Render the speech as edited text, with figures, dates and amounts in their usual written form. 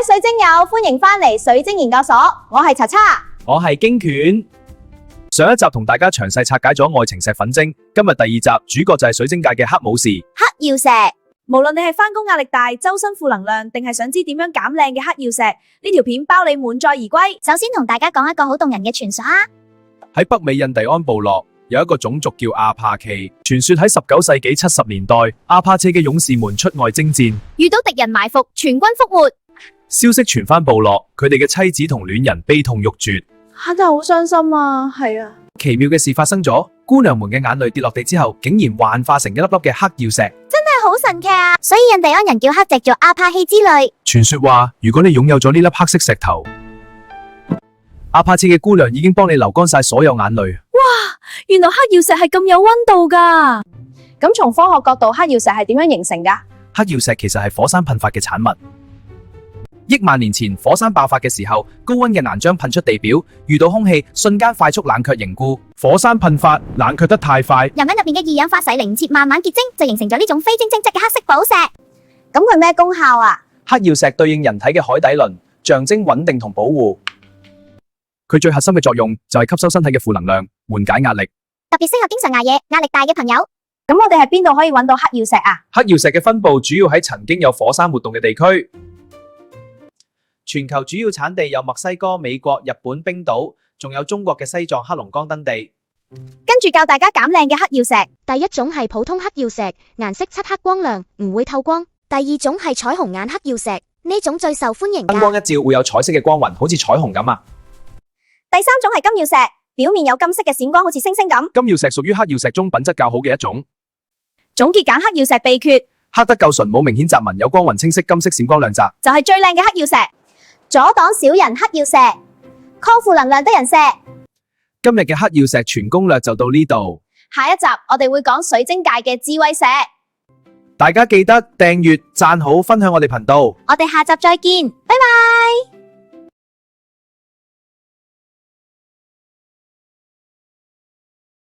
位水晶友，歡迎返嚟水晶研究所，我係查查，我係京犬。上一集同大家詳細拆解咗愛情石粉晶，今日第二集主角就係水晶界嘅黑武士黑曜石。無論你係返工壓力大、周身負能量，定係想知點樣減靚嘅黑曜石，呢條片包你滿載而歸。首先同大家講一個好動人嘅傳說啊！喺北美印第安部落有一個種族叫阿帕奇，傳說喺19世紀70年代，阿帕奇嘅勇士們出外征戰，遇到敵人埋伏，全軍覆沒。消息傳返部落，佢哋嘅妻子同戀人悲痛欲絕。真係好傷心啊，係啊。奇妙嘅事發生咗，姑娘們嘅眼淚跌落地之後，竟然幻化成一粒粒嘅黑曜石。真係好神奇啊！所以印第安人叫黑石做阿帕希之類。傳說話，如果你擁有咗呢粒黑色石頭，阿帕奇嘅姑娘已經幫你流乾晒所有眼淚。原來黑曜石係咁有溫度噶。咁從科學角度，黑曜石係點樣形成噶？黑曜石其實係火山噴發嘅產物。億萬年前火山爆發嘅時候，高溫嘅岩漿噴出地表，遇到空氣，瞬間快速冷卻凝固。火山噴發冷卻得太快，岩粉入邊嘅二氧化石凝結慢慢結晶，就形成咗呢種非晶晶質嘅黑色寶石。咁佢咩功效啊？黑曜石對應人體嘅海底輪，象徵穩定同保護。佢最核心嘅作用就係吸收身體嘅負能量，緩解壓力。特別適合經常捱夜、壓力大嘅朋友。咁我哋喺邊度可以揾到黑曜石啊？黑曜石嘅分布主要喺曾經有火山活動嘅地區。全球主要產地有墨西哥、美國、日本、冰島，仲有中國嘅西藏、黑龍江等地。跟住教大家減靚嘅黑曜石。第一種係普通黑曜石，顏色漆黑光亮，唔會透光。第二種係彩虹眼黑曜石，呢種最受歡迎㗎。燈光一照會有彩色嘅光暈，好似彩虹咁啊。第三種係金曜石，表面有金色嘅閃光，好似星星咁。金曜石屬於黑曜石中品質較好嘅一種。總結揀黑曜石秘訣：黑得夠純，冇明顯雜紋，有光暈清晰，金色閃光亮澤，就係最靚嘅黑曜石。阻擋小人黑曜石，抗負能量得人石。今日嘅黑曜石全攻略就到呢度，下一集我哋會講水晶界嘅智慧石。大家記得訂閱、讚好、分享我哋頻道。我哋下集再見，拜拜。